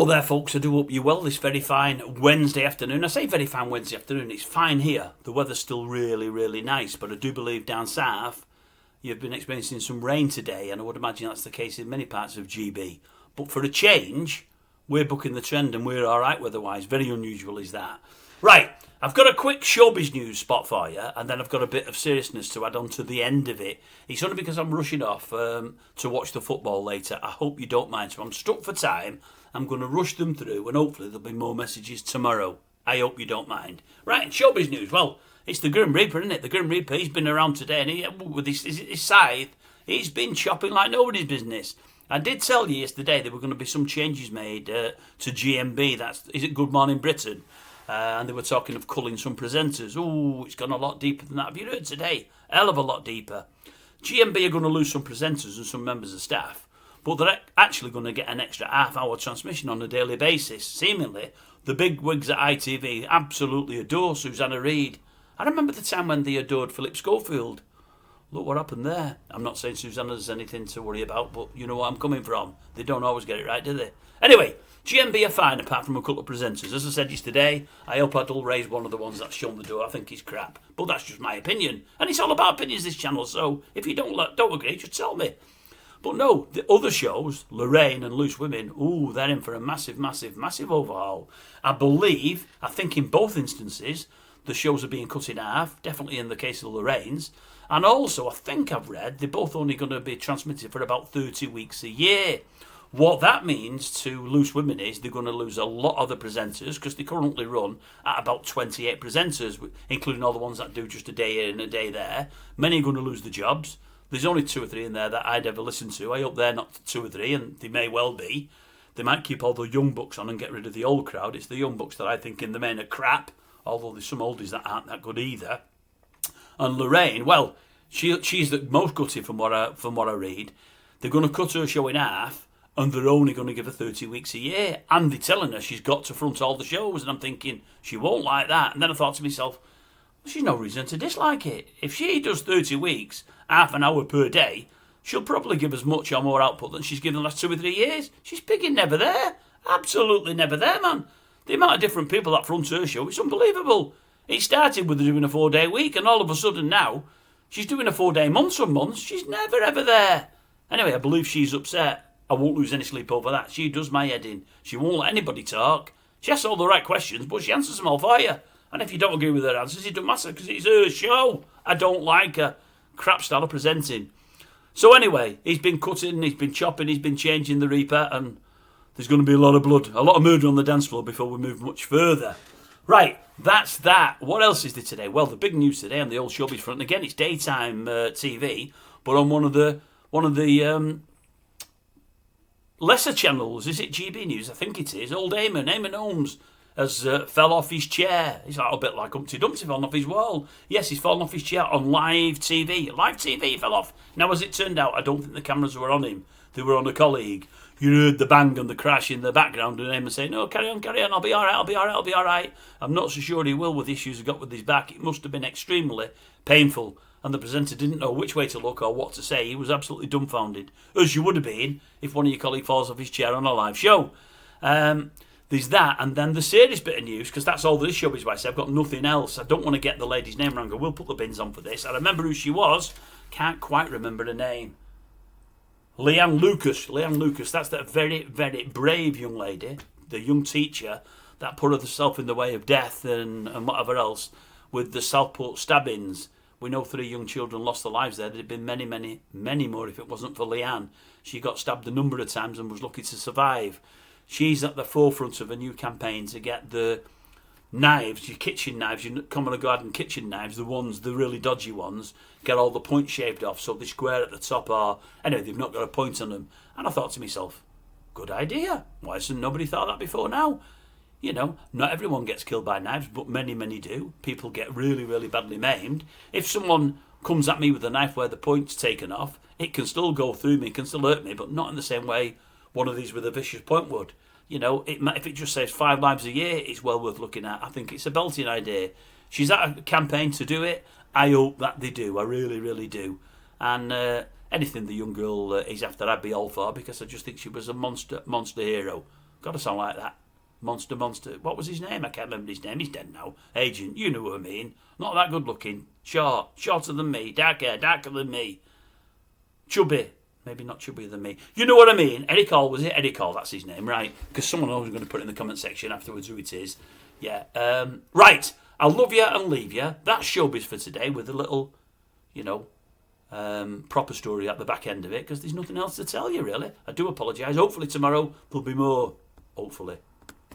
Well there folks, I do hope you're well this very fine Wednesday afternoon. I say very fine Wednesday afternoon, it's fine here. The weather's still really nice, but I do believe down south you've been experiencing some rain today, and I would imagine that's the case in many parts of GB. But for a change, we're bucking the trend and we're alright weather-wise. Very unusual is that. Right, I've got a quick showbiz news spot for you, and then I've got a bit of seriousness to add on to the end of it. It's only because I'm rushing off to watch the football later. I hope you don't mind. So I'm stuck for time. I'm going to rush them through, and hopefully there'll be more messages tomorrow. I hope you don't mind. Right, showbiz news. Well, it's the Grim Reaper, isn't it? The Grim Reaper, he's been around today, and he, with his scythe, he's been chopping like nobody's business. I did tell you yesterday there were going to be some changes made to GMB. Is it Good Morning Britain? And they were talking of culling some presenters. Ooh, it's gone a lot deeper than that. Have you heard today? A hell of a lot deeper. GMB are going to lose some presenters and some members of staff, but they're actually going to get an extra half-hour transmission on a daily basis. Seemingly, the big wigs at ITV absolutely adore Susanna Reid. I remember the time when they adored Philip Schofield. Look what happened there. I'm not saying Susanna's anything to worry about, but you know what I'm coming from. They don't always get it right, do they? Anyway, GMB are fine apart from a couple of presenters. As I said yesterday, I hope I'll raise one of the ones that's shown the door. I think he's crap. But that's just my opinion. And it's all about opinions, this channel, so if you don't agree, just tell me. But no, the other shows, Lorraine and Loose Women, ooh, they're in for a massive overhaul. I think in both instances, the shows are being cut in half, definitely in the case of Lorraine's. And also, I think I've read, they're both only going to be transmitted for about 30 weeks a year. What that means to Loose Women is they're going to lose a lot of the presenters, because they currently run at about 28 presenters, including all the ones that do just a day here and a day there. Many are going to lose the jobs. There's only 2 or 3 in there that I'd ever listen to. I hope they're not 2 or 3, and they may well be. They might keep all the young bucks on and get rid of the old crowd. It's the young bucks that I think in the main are crap, although there's some oldies that aren't that good either. And Lorraine, well, she's the most gutted from what I read. They're going to cut her show in half, and they're only going to give her 30 weeks a year. And they're telling her she's got to front all the shows, and I'm thinking, she won't like that. And then I thought to myself, well, she's no reason to dislike it. If she does 30 weeks, half an hour per day, she'll probably give as much or more output than she's given the last 2 or 3 years. She's big and never there. Absolutely never there, man. The amount of different people that front her show, it's unbelievable. It started with her doing a 4-day week, and all of a sudden now, she's doing a 4-day month some months. She's never ever there. Anyway, I believe she's upset. I won't lose any sleep over that. She does my head in. She won't let anybody talk. She asks all the right questions, but she answers them all for you. And if you don't agree with her answers, it doesn't matter, because it's her show. I don't like her crap style of presenting. So anyway, he's been cutting, he's been chopping, he's been changing the Reaper, and there's going to be a lot of blood, a lot of murder on the dance floor before we move much further. Right, that's that. What else is there today? Well, the big news today on the old showbiz front, and again, it's daytime TV, but on one of the lesser channels. Is it GB News? I think it is. Old Eamon Holmes has fell off his chair. He's a little bit like Humpty Dumpty falling off his wall. Yes, he's fallen off his chair on live TV. Live TV, he fell off. Now, as it turned out, I don't think the cameras were on him. They were on a colleague. You heard the bang and the crash in the background, and Eamon saying, no, carry on, I'll be all right. I'm not so sure he will with the issues he got with his back. It must have been extremely painful, and the presenter didn't know which way to look or what to say. He was absolutely dumbfounded, as you would have been if one of your colleagues falls off his chair on a live show. There's that, and then the serious bit of news, because that's all this show is. I've got nothing else. I don't want to get the lady's name wrong. I will put the bins on for this. I remember who she was. Can't quite remember her name. Leanne Lucas. That's that very, very brave young lady, the young teacher that put herself in the way of death and whatever else with the Southport stabbings. We know 3 young children lost their lives there. There'd been many, many, many more if it wasn't for Leanne. She got stabbed a number of times and was lucky to survive. She's at the forefront of a new campaign to get the knives, your kitchen knives, your common garden kitchen knives, the really dodgy ones, get all the points shaved off so they square at the top or, anyway, they've not got a point on them. And I thought to myself, good idea. Why hasn't nobody thought that before now? You know, not everyone gets killed by knives, but many, many do. People get really, really badly maimed. If someone comes at me with a knife where the point's taken off, it can still go through me, it can still hurt me, but not in the same way one of these with a vicious point would. You know, if it just saves 5 lives a year, it's well worth looking at. I think it's a belting idea. She's at a campaign to do it. I hope that they do. I really, really do. And anything the young girl is after, I'd be all for, because I just think she was a monster hero. Got to sound like that. Monster. What was his name? I can't remember his name. He's dead now. Agent, you know what I mean. Not that good looking. Shorter than me. Darker than me. Chubby. Maybe not chubbier than me. You know what I mean. Eddie Cole, was it? Eddie Cole, that's his name, right? Because someone else is going to put it in the comment section afterwards who it is. Yeah. Right. I'll love you and leave you. That's Showbiz for today with a little, proper story at the back end of it because there's nothing else to tell you, really. I do apologise. Hopefully tomorrow there'll be more. Hopefully.